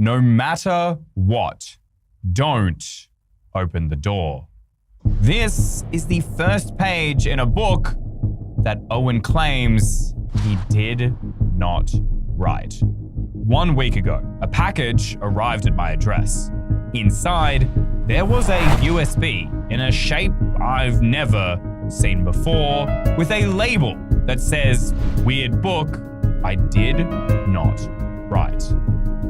no matter what, don't open the door. This is the first page in a book that Owen claims he did not write. 1 week ago, a package arrived at my address. Inside, there was a USB in a shape I've never seen before, with a label that says, "Weird book, I did not write."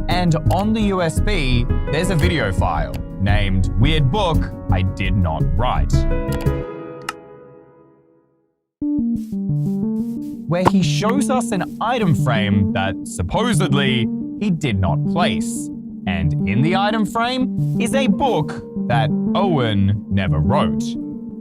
And on the USB, there's a video file named "Weird Book, I Did Not Write," where he shows us an item frame that supposedly he did not place. And in the item frame is a book that Owen never wrote.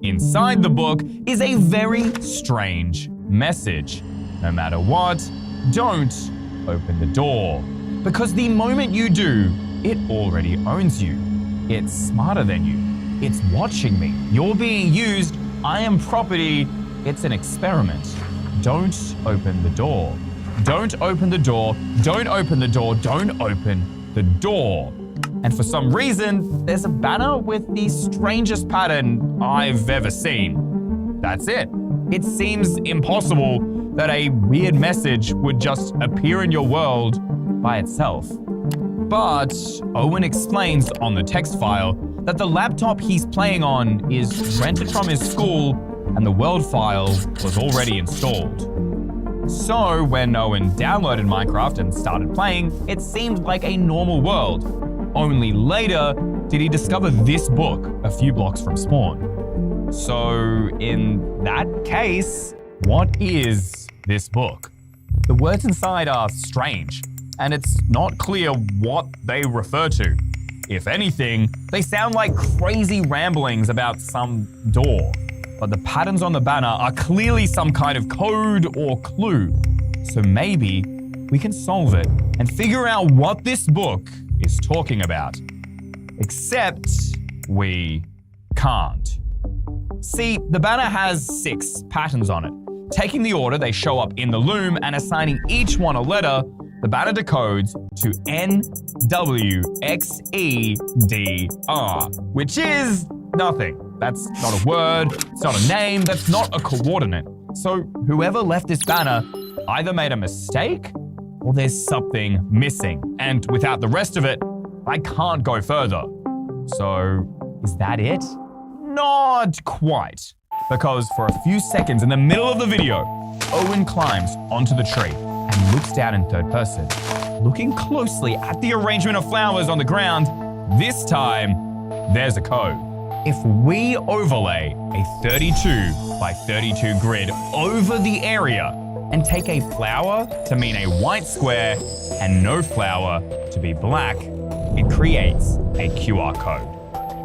Inside the book is a very strange message. No matter what, don't open the door. Because the moment you do, it already owns you. It's smarter than you. It's watching me. You're being used. I am property. It's an experiment. Don't open the door. Don't open the door. Don't open the door. Don't open the door. And for some reason, there's a banner with the strangest pattern I've ever seen. That's it. It seems impossible that a weird message would just appear in your world by itself. But Owen explains on the text file that the laptop he's playing on is rented from his school and the world file was already installed. So when Owen downloaded Minecraft and started playing, it seemed like a normal world. Only later did he discover this book a few blocks from spawn. So in that case, what is this book? The words inside are strange, and it's not clear what they refer to. If anything, they sound like crazy ramblings about some door. But the patterns on the banner are clearly some kind of code or clue. So maybe we can solve it and figure out what this book is talking about. Except we can't. See, the banner has 6 patterns on it. Taking the order they show up in the loom and assigning each one a letter, the banner decodes to NWXEDR, which is nothing. That's not a word, it's not a name, that's not a coordinate. So whoever left this banner either made a mistake or there's something missing. And without the rest of it, I can't go further. So is that it? Not quite. Because for a few seconds in the middle of the video, Owen climbs onto the tree and looks down in third person, looking closely at the arrangement of flowers on the ground. This time, there's a code. If we overlay a 32 by 32 grid over the area and take a flower to mean a white square and no flower to be black, it creates a QR code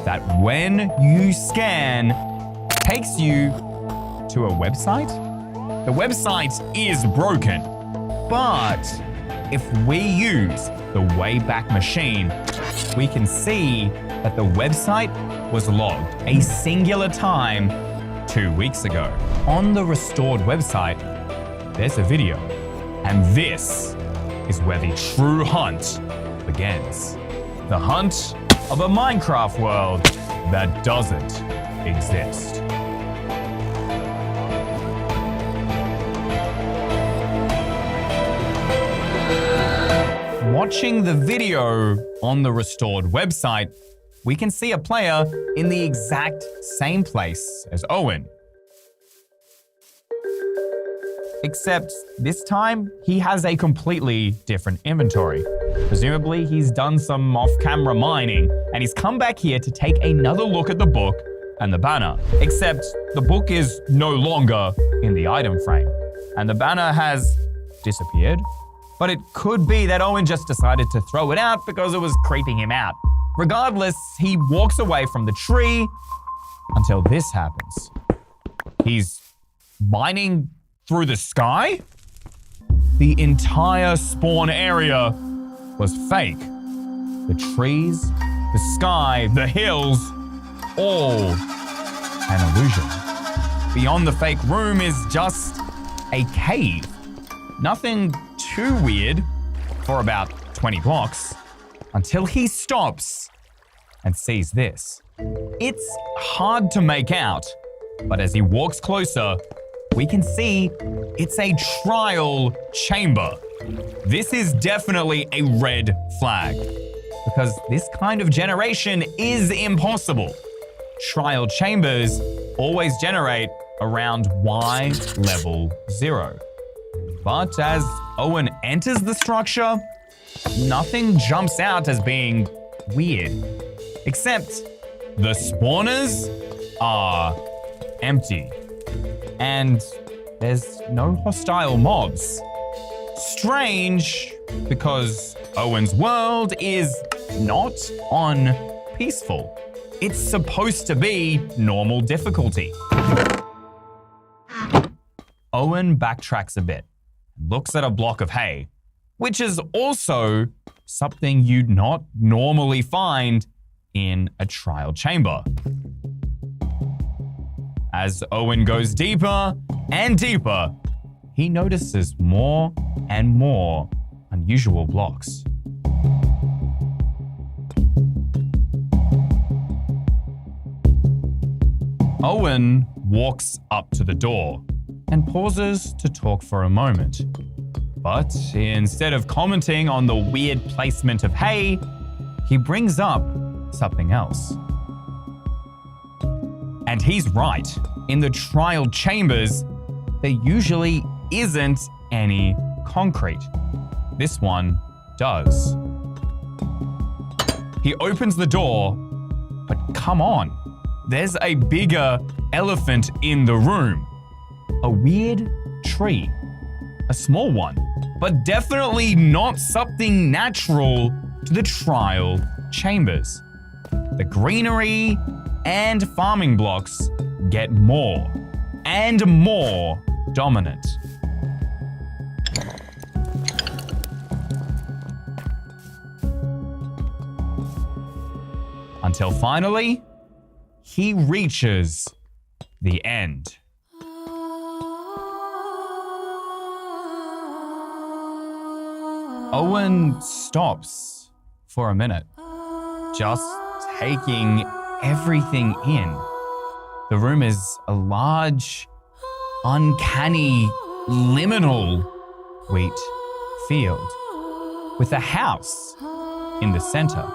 that when you scan, takes you to a website. The website is broken, but if we use the Wayback Machine, we can see that the website was logged a singular time 2 weeks ago. On the restored website, there's a video, and this is where the true hunt begins. The hunt of a Minecraft world that doesn't exist. Watching the video on the restored website, we can see a player in the exact same place as Owen. Except this time, he has a completely different inventory. Presumably, he's done some off-camera mining, and he's come back here to take another look at the book and the banner. Except the book is no longer in the item frame, and the banner has disappeared. But it could be that Owen just decided to throw it out because it was creeping him out. Regardless, he walks away from the tree until this happens. He's mining through the sky? The entire spawn area was fake. The trees, the sky, the hills, all an illusion. Beyond the fake room is just a cave. Nothing too weird for about 20 blocks. until he stops and sees this. It's hard to make out, but as he walks closer, we can see it's a trial chamber. This is definitely a red flag, because this kind of generation is impossible. Trial chambers always generate around Y level 0. But as Owen enters the structure, nothing jumps out as being weird, except the spawners are empty. And there's no hostile mobs. Strange, because Owen's world is not on peaceful. It's supposed to be normal difficulty. Owen backtracks a bit, looks at a block of hay, which is also something you'd not normally find in a trial chamber. As Owen goes deeper and deeper, he notices more and more unusual blocks. Owen walks up to the door and pauses to talk for a moment. But instead of commenting on the weird placement of hay, he brings up something else. And he's right. In the trial chambers, there usually isn't any concrete. This one does. He opens the door, but come on, there's a bigger elephant in the room. A weird tree. A small one, but definitely not something natural to the trial chambers. The greenery and farming blocks get more and more dominant. Until finally, he reaches the end. Owen stops for a minute, just taking everything in. The room is a large, uncanny, liminal wheat field with a house in the center.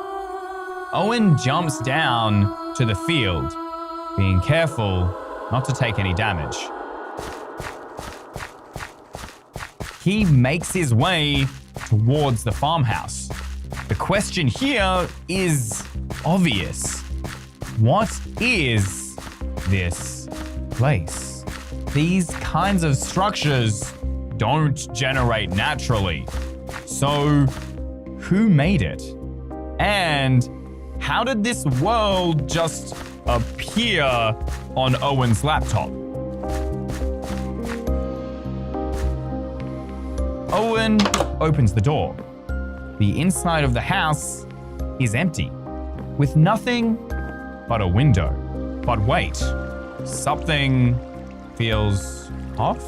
Owen jumps down to the field, being careful not to take any damage. He makes his way towards the farmhouse. The question here is obvious. What is this place? These kinds of structures don't generate naturally. So, who made it? And how did this world just appear on Owen's laptop? Owen opens the door. The inside of the house is empty, with nothing but a window. But wait, something feels off?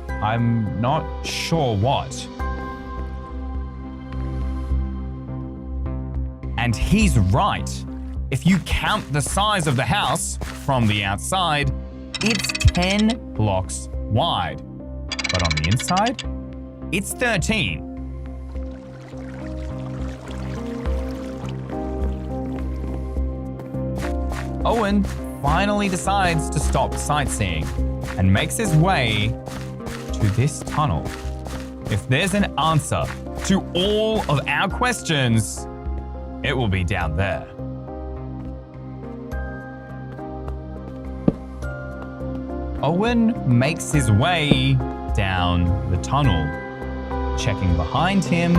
I'm not sure what. And he's right. If you count the size of the house from the outside, it's 10 blocks wide. But on the inside, it's 13. Owen finally decides to stop sightseeing and makes his way to this tunnel. If there's an answer to all of our questions, it will be down there. Owen makes his way down the tunnel, checking behind him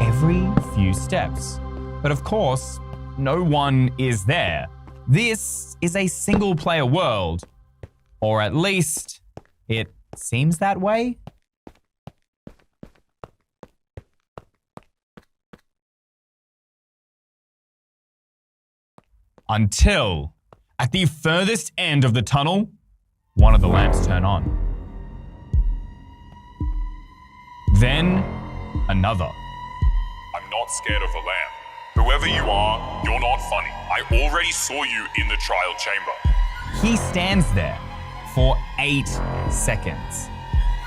every few steps. But of course, no one is there. This is a single-player world, or at least it seems that way. Until, at the furthest end of the tunnel, one of the lamps turn on. Then, another. I'm not not scared of a lamb. Whoever you are, you're not funny. I already saw you in the trial chamber. He stands there for 8 seconds.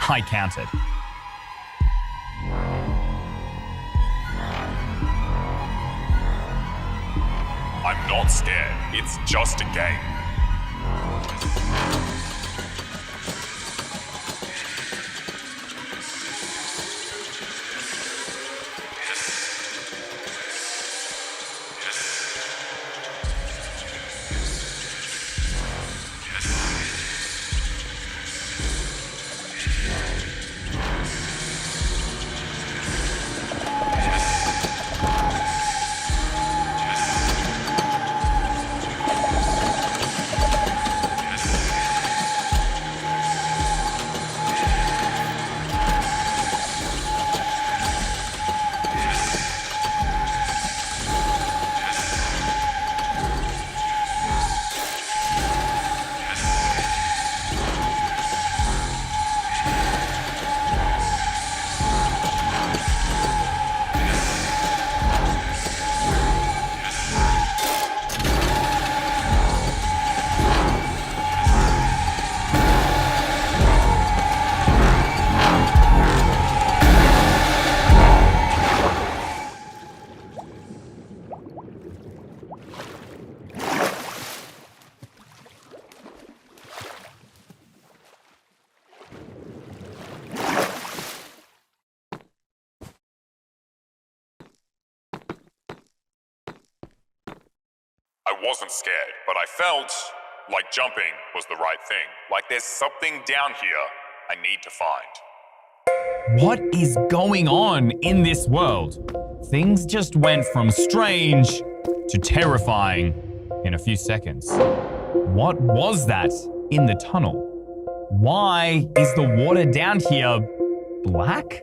I counted. I'm not scared. It's just a game. I wasn't scared, but I felt like jumping was the right thing. Like there's something down here I need to find. What is going on in this world? Things just went from strange to terrifying in a few seconds. What was that in the tunnel? Why is the water down here black?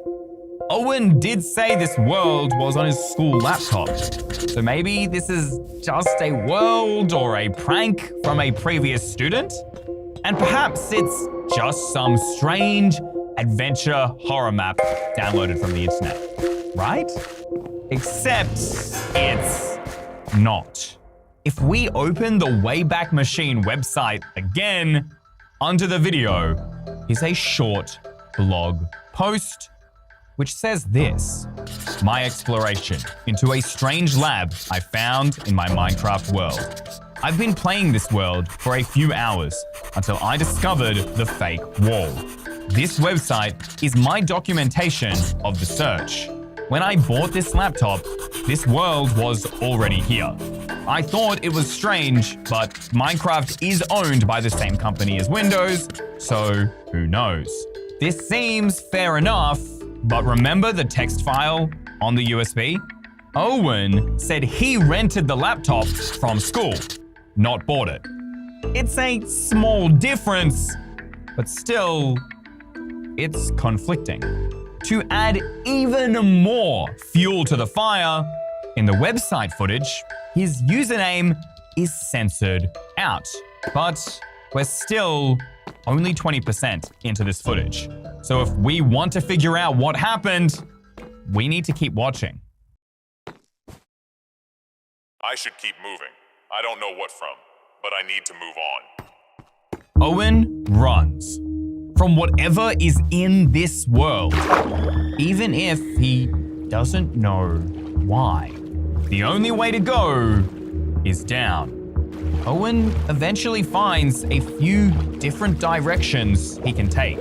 Owen did say this world was on his school laptop, so maybe this is just a world or a prank from a previous student? And perhaps it's just some strange adventure horror map downloaded from the internet, right? Except it's not. If we open the Wayback Machine website again, under the video is a short blog post which says this: my exploration into a strange lab I found in my Minecraft world. I've been playing this world for a few hours until I discovered the fake wall. This website is my documentation of the search. When I bought this laptop, this world was already here. I thought it was strange, but Minecraft is owned by the same company as Windows, so who knows? This seems fair enough, but remember the text file on the USB? Owen said he rented the laptop from school, not bought it. It's a small difference, but still, it's conflicting. To add even more fuel to the fire, in the website footage, his username is censored out. But we're still only 20% into this footage. So if we want to figure out what happened, we need to keep watching. I should keep moving. I don't know what from, but I need to move on. Owen runs from whatever is in this world, even if he doesn't know why. The only way to go is down. Owen eventually finds a few different directions he can take,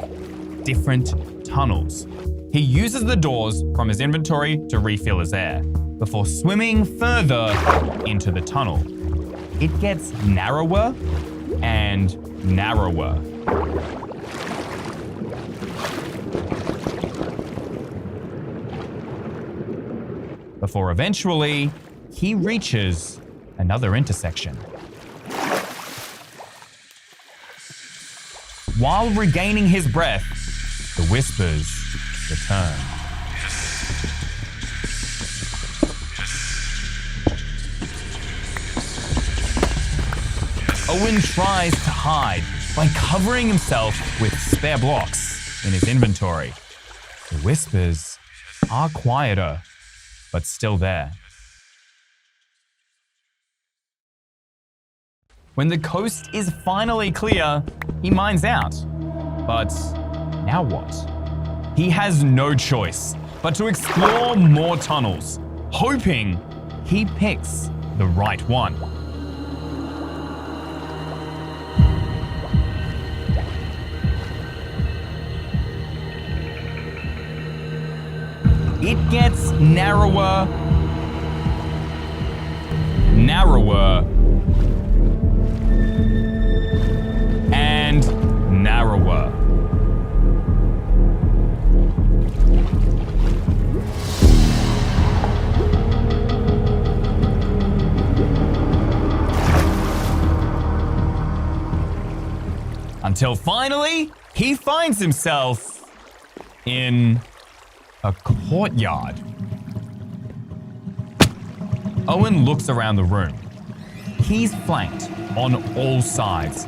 different tunnels. He uses the doors from his inventory to refill his air before swimming further into the tunnel. It gets narrower and narrower. Before eventually, he reaches another intersection. While regaining his breath, the whispers return. Owen tries to hide by covering himself with spare blocks in his inventory. The whispers are quieter but still there. When the coast is finally clear, he mines out. But now what? He has no choice but to explore more tunnels, hoping he picks the right one. It gets narrower, narrower, and narrower. Until finally, he finds himself in a courtyard. Owen looks around the room. He's flanked on all sides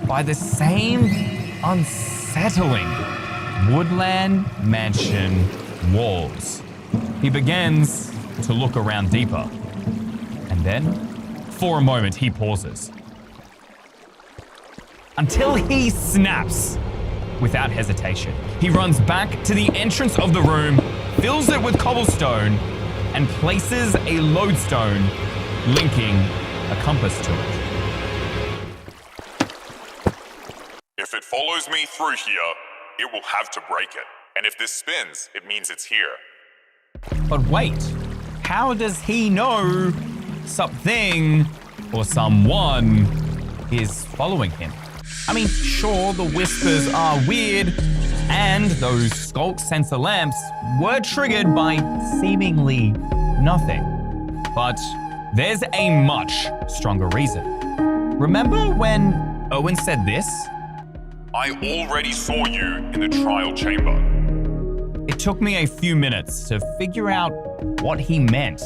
by the same unsettling woodland mansion walls. He begins to look around deeper. And then, for a moment, he pauses. Until he snaps. Without hesitation, he runs back to the entrance of the room, fills it with cobblestone, and places a lodestone, linking a compass to it. If it follows me through here, it will have to break it. And if this spins, it means it's here. But wait, how does he know something or someone is following him? I mean, sure, the whispers are weird, and those skulk sensor lamps were triggered by seemingly nothing. But there's a much stronger reason. Remember when Owen said this? I already saw you in the trial chamber. It took me a few minutes to figure out what he meant.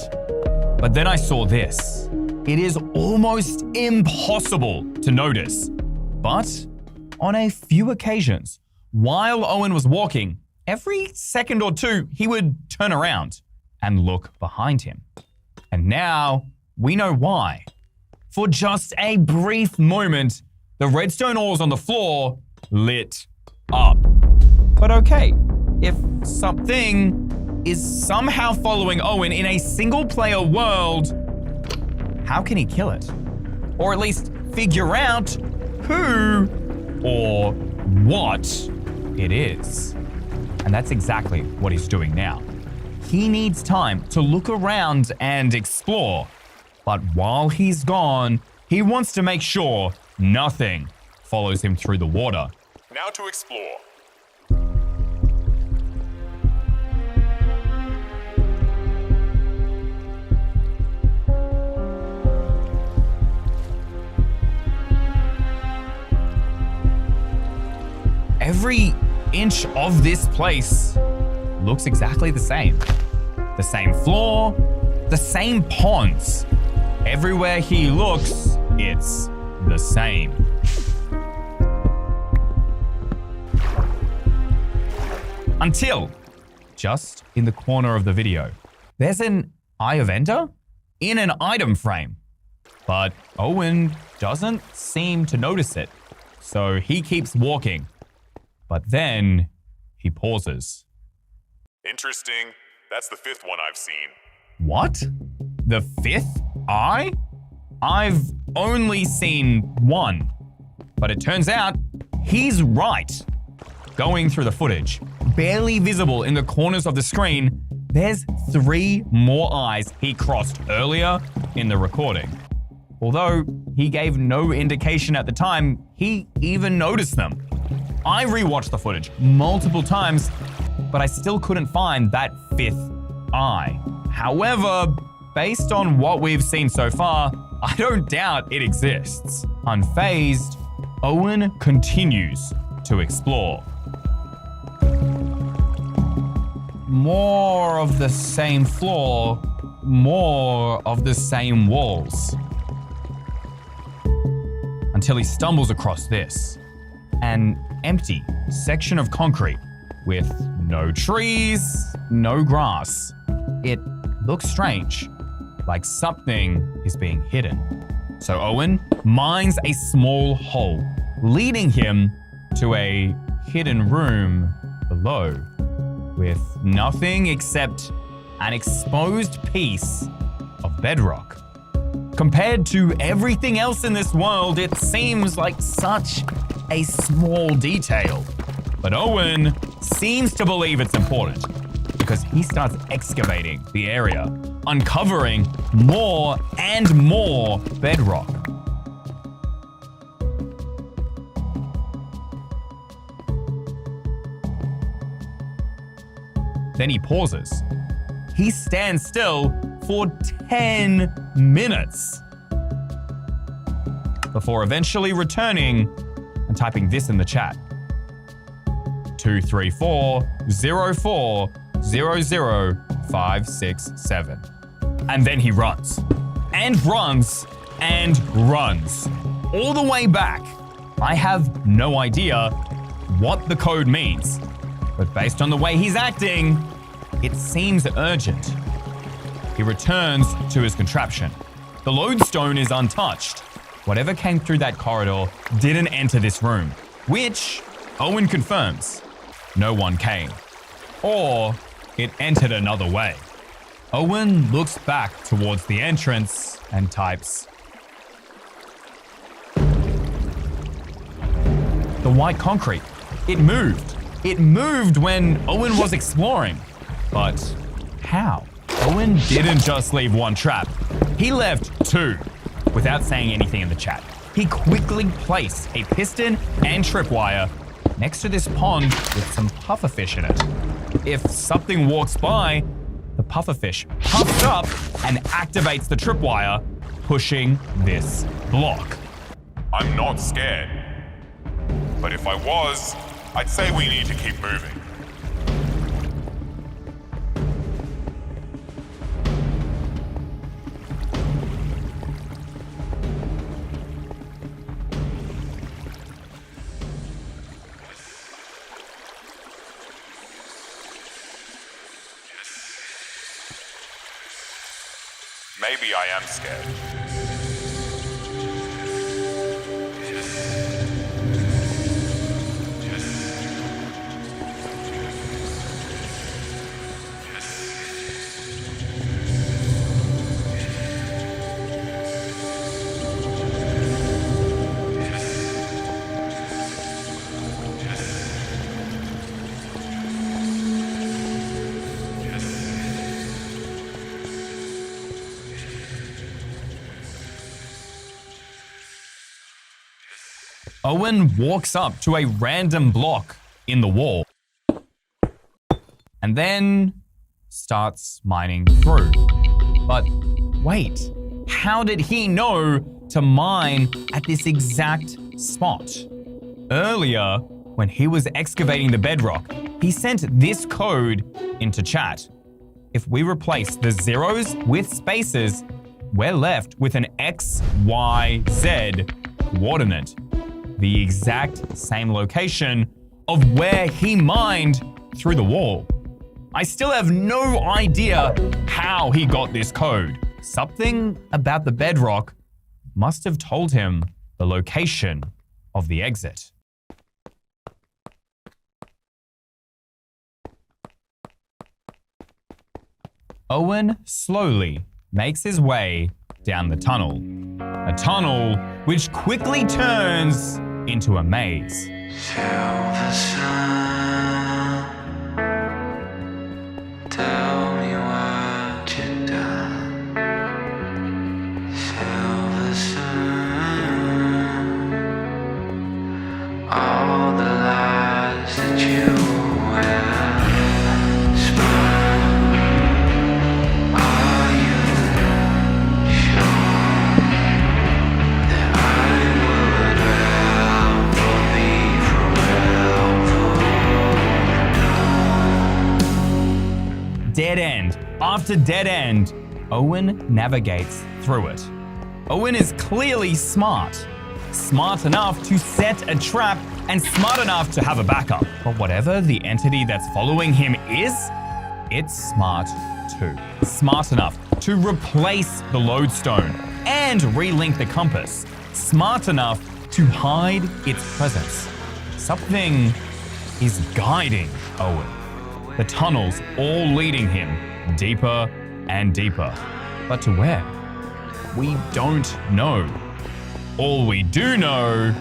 But then I saw this. It is almost impossible to notice. But on a few occasions, while Owen was walking, every second or two, he would turn around and look behind him. And now we know why. For just a brief moment, the redstone ores on the floor lit up. But okay, if something is somehow following Owen in a single-player world, how can he kill it? Or at least figure out who or what it is. And that's exactly what he's doing now. He needs time to look around and explore. But while he's gone, he wants to make sure nothing follows him through the water. Now to explore. Every inch of this place looks exactly the same. The same floor, the same ponds. Everywhere he looks, it's the same. Until, just in the corner of the video, there's an Eye of Ender in an item frame. But Owen doesn't seem to notice it, so he keeps walking. But then he pauses. Interesting. That's the fifth one I've seen. What? The fifth eye? I've only seen one. But it turns out he's right. Going through the footage, barely visible in the corners of the screen, there's 3 more eyes he crossed earlier in the recording. Although he gave no indication at the time he even noticed them. I rewatched the footage multiple times, but I still couldn't find that 5th eye. However, based on what we've seen so far, I don't doubt it exists. Unfazed, Owen continues to explore. More of the same floor, more of the same walls. Until he stumbles across this. An empty section of concrete with no trees, no grass. It looks strange, like something is being hidden. So Owen mines a small hole, leading him to a hidden room below, with nothing except an exposed piece of bedrock. Compared to everything else in this world, it seems like such a small detail. But Owen seems to believe it's important because he starts excavating the area, uncovering more and more bedrock. Then he pauses. He stands still for 10 minutes before eventually returning and typing this in the chat. 234-04-00-567. And then he runs, and runs, and runs, all the way back. I have no idea what the code means, but based on the way he's acting, it seems urgent. He returns to his contraption. The lodestone is untouched. Whatever came through that corridor didn't enter this room, which Owen confirms. No one came. Or it entered another way. Owen looks back towards the entrance and types. The white concrete. It moved. It moved when Owen was exploring. But how? Owen didn't just leave one trap. He left two. Without saying anything in the chat, he quickly placed a piston and tripwire next to this pond with some pufferfish in it. If something walks by, the pufferfish puffs up and activates the tripwire, pushing this block. I'm not scared. But if I was, I'd say we need to keep moving. Maybe I am scared. Owen walks up to a random block in the wall and then starts mining through. But wait, how did he know to mine at this exact spot? Earlier, when he was excavating the bedrock, he sent this code into chat. If we replace the zeros with spaces, we're left with an X, Y, Z coordinate. The exact same location of where he mined through the wall. I still have no idea how he got this code. Something about the bedrock must have told him the location of the exit. Owen slowly makes his way down the tunnel. A tunnel which quickly turns into a maze. Silver sun, tell me what you've done. Silver sun, all the lies that you have spun. Are you sure that I would rather be forever? Dead end after dead end, Owen navigates through it. Owen is clearly smart. Smart enough to set a trap and smart enough to have a backup. But whatever the entity that's following him is, it's smart too. Smart enough to replace the lodestone and relink the compass. Smart enough to hide its presence. Something is guiding Owen. The tunnels all leading him deeper and deeper. But to where? We don't know. All we do know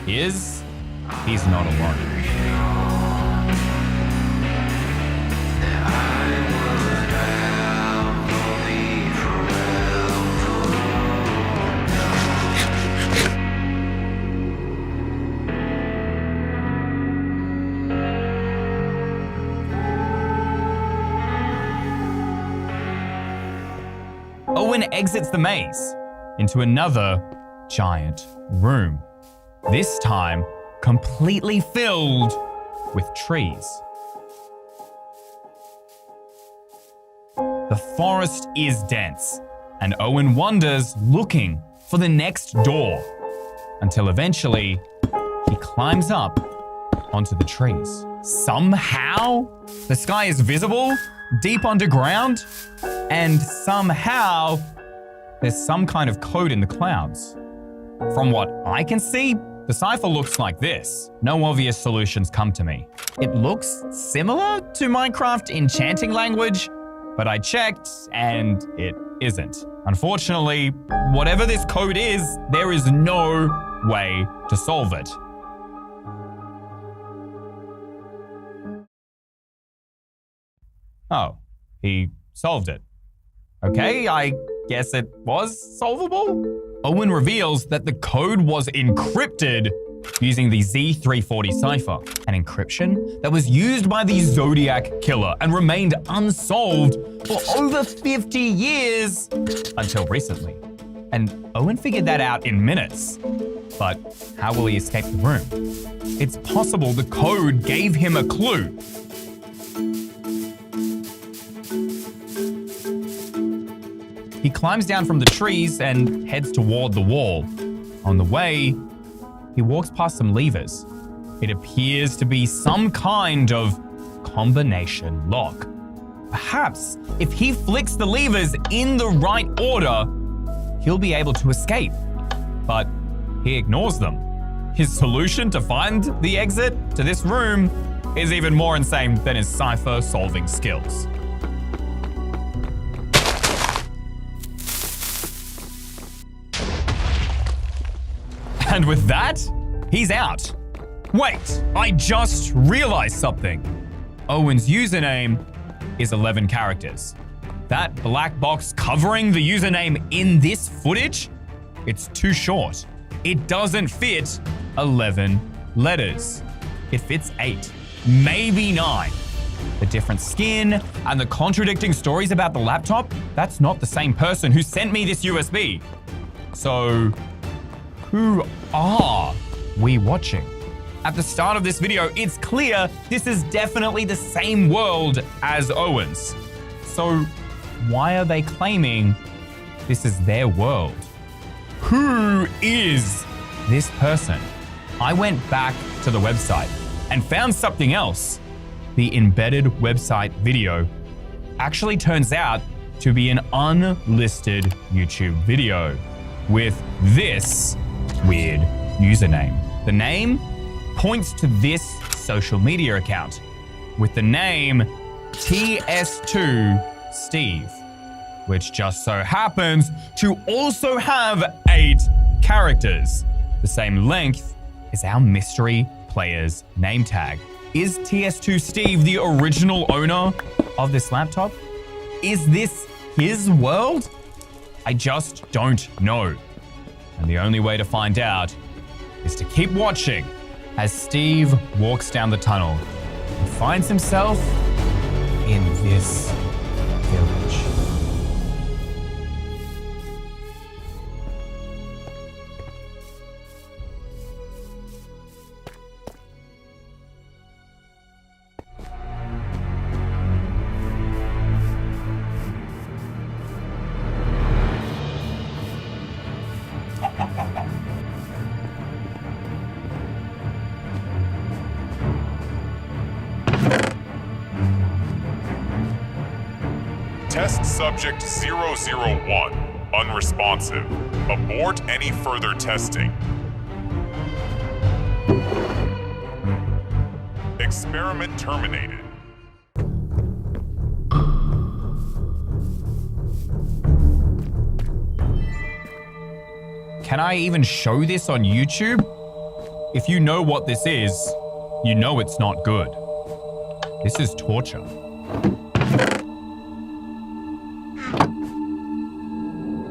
is he's not alone. Owen exits the maze into another giant room, this time completely filled with trees. The forest is dense, and Owen wanders looking for the next door, until eventually he climbs up onto the trees. Somehow, the sky is visible deep underground, and somehow there's some kind of code in the clouds. From what I can see, the cipher looks like this. No obvious solutions come to me. It looks similar to Minecraft enchanting language, but I checked and it isn't. Unfortunately, whatever this code is, there is no way to solve it. Oh, he solved it. Okay, I guess it was solvable? Owen reveals that the code was encrypted using the Z340 cipher, an encryption that was used by the Zodiac Killer and remained unsolved for over 50 years until recently. And Owen figured that out in minutes. But how will he escape the room? It's possible the code gave him a clue. He climbs down from the trees and heads toward the wall. On the way, he walks past some levers. It appears to be some kind of combination lock. Perhaps if he flicks the levers in the right order, he'll be able to escape. But he ignores them. His solution to find the exit to this room is even more insane than his cipher solving skills. And with that, he's out. Wait, I just realized something. Owen's username is 11 characters. That black box covering the username in this footage, it's too short. It doesn't fit 11 letters. It fits 8, maybe 9. The different skin and the contradicting stories about the laptop, that's not the same person who sent me this USB. So, who are we watching? At the start of this video, it's clear this is definitely the same world as Owen's. So why are they claiming this is their world? Who is this person? I went back to the website and found something else. The embedded website video actually turns out to be an unlisted YouTube video with this weird username. The name points to this social media account with the name TS2 Steve, which just so happens to also have 8 characters, the same length as our mystery player's name tag. Is TS2 Steve the original owner of this laptop? Is this his world? I just don't know. And the only way to find out is to keep watching as Steve walks down the tunnel and finds himself in this village. Test subject 001, unresponsive. Abort any further testing. Experiment terminated. Can I even show this on YouTube? If you know what this is, you know it's not good. This is torture.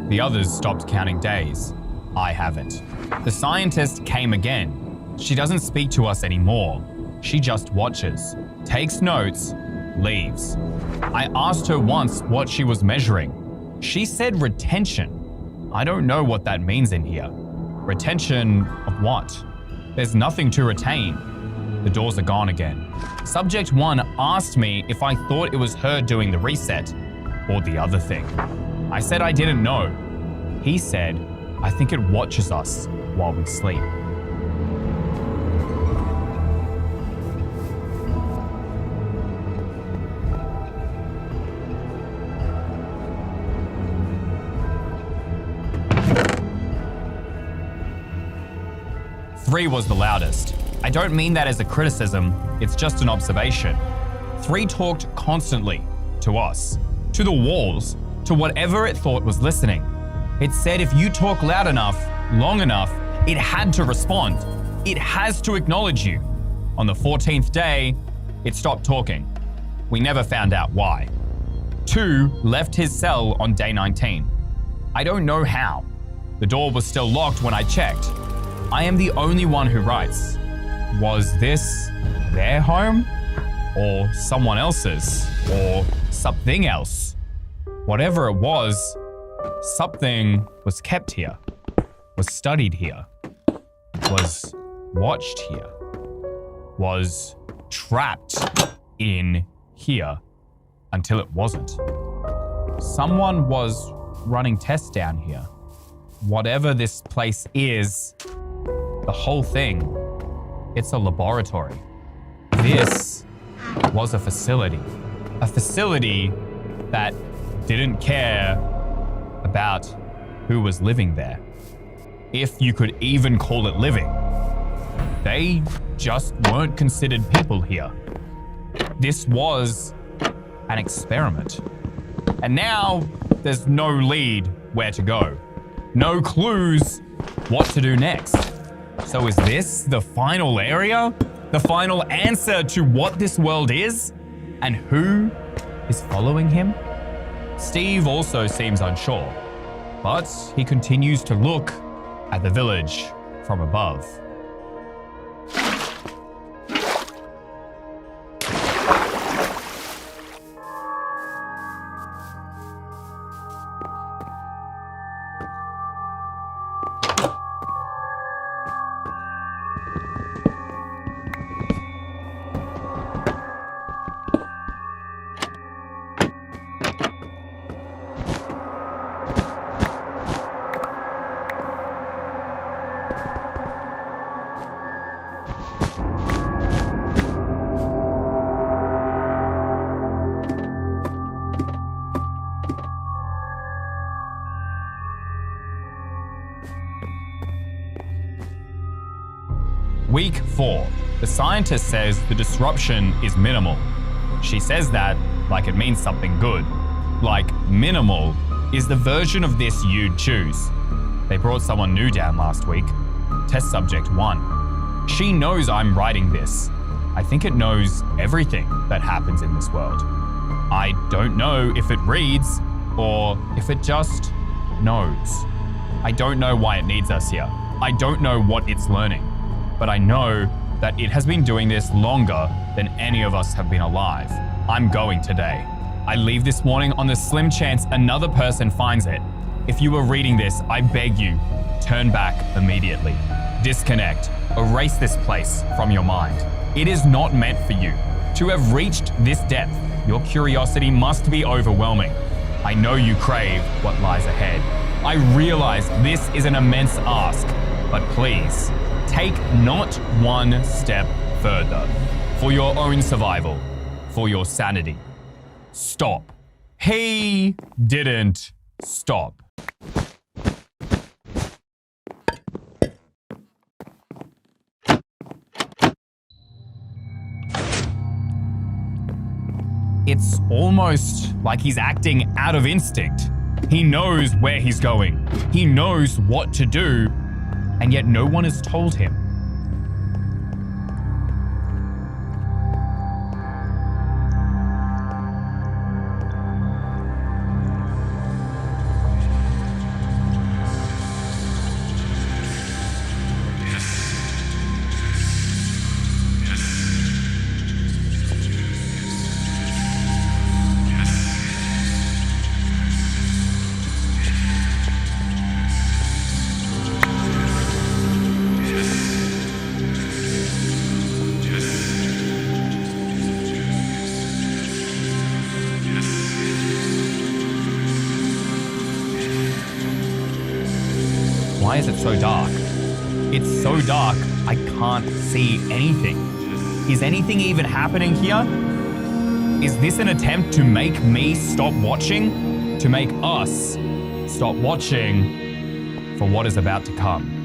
The others stopped counting days. I haven't. The scientist came again. She doesn't speak to us anymore. She just watches, takes notes, leaves. I asked her once what she was measuring. She said retention. I don't know what that means in here. Retention of what? There's nothing to retain. The doors are gone again. Subject 1 asked me if I thought it was her doing the reset or the other thing. I said I didn't know. He said, I think it watches us while we sleep. Three was the loudest. I don't mean that as a criticism, it's just an observation. 3 talked constantly to us, to the walls, to whatever it thought was listening. It said if you talk loud enough, long enough, it had to respond. It has to acknowledge you. On the 14th day, it stopped talking. We never found out why. 2 left his cell on day 19. I don't know how. The door was still locked when I checked. I am the only one who writes. Was this their home? Or someone else's? Or something else? Whatever it was, something was kept here, was studied here, was watched here, was trapped in here until it wasn't. Someone was running tests down here. Whatever this place is, the whole thing, it's a laboratory. This was a facility that didn't care about who was living there. If you could even call it living. They just weren't considered people here. This was an experiment. And now there's no lead where to go. No clues what to do next. So is this the final area? The final answer to what this world is? And who is following him? Steve also seems unsure, but he continues to look at the village from above. Week 4. The scientist says the disruption is minimal. She says that like it means something good. Like minimal is the version of this you'd choose. They brought someone new down last week. Test subject 1. She knows I'm writing this. I think it knows everything that happens in this world. I don't know if it reads or if it just knows. I don't know why it needs us here. I don't know what it's learning. But I know that it has been doing this longer than any of us have been alive. I'm going today. I leave this morning on the slim chance another person finds it. If you are reading this, I beg you, turn back immediately. Disconnect. Erase this place from your mind. It is not meant for you. To have reached this depth, your curiosity must be overwhelming. I know you crave what lies ahead. I realize this is an immense ask, but please, take not one step further. For your own survival, for your sanity. Stop. He didn't stop. It's almost like he's acting out of instinct. He knows where he's going. He knows what to do, and yet no one has told him. Why is it so dark? It's so dark, I can't see anything. Is anything even happening here? Is this an attempt to make me stop watching? To make us stop watching for what is about to come?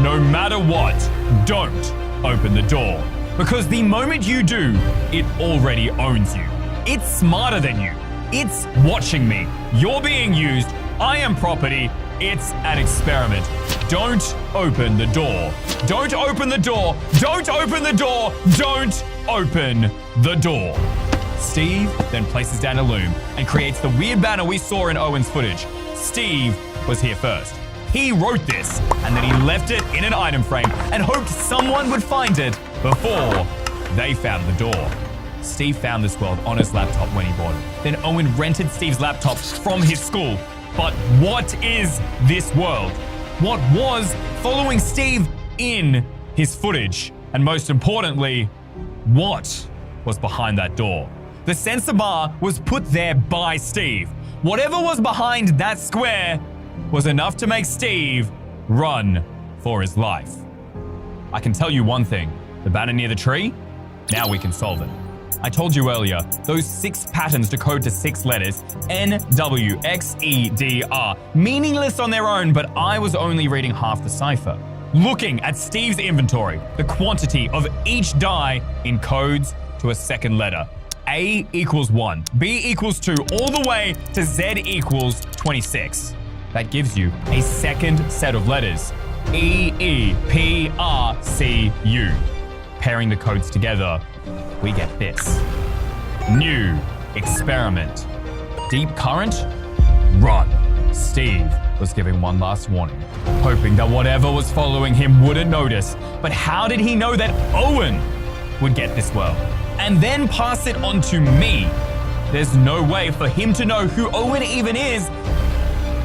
No matter what, don't open the door. Because the moment you do, it already owns you. It's smarter than you. It's watching me. You're being used. I am property. It's an experiment. Don't open the door. Don't open the door. Don't open the door. Don't open the door. Steve then places down a loom and creates the weird banner we saw in Owen's footage. Steve was here first. He wrote this, and then he left it in an item frame and hoped someone would find it before they found the door. Steve found this world on his laptop when he bought it. Then Owen rented Steve's laptop from his school. But what is this world? What was following Steve in his footage? And most importantly, what was behind that door? The sensor bar was put there by Steve. Whatever was behind that square was enough to make Steve run for his life. I can tell you one thing, the banner near the tree, now we can solve it. I told you earlier, those 6 patterns decode to 6 letters, N, W, X, E, D, R, meaningless on their own, but I was only reading half the cipher. Looking at Steve's inventory, the quantity of each die encodes to a second letter. A equals 1, B equals 2, all the way to Z equals 26. That gives you a second set of letters. EEPRCU. Pairing the codes together, we get this. New experiment. Deep current? Run. Steve was giving one last warning, hoping that whatever was following him wouldn't notice. But how did he know that Owen would get this well and then pass it on to me? There's no way for him to know who Owen even is.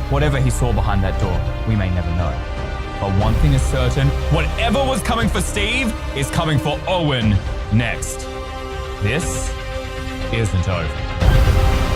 Whatever he saw behind that door, we may never know. But one thing is certain, whatever was coming for Steve is coming for Owen next. This isn't over.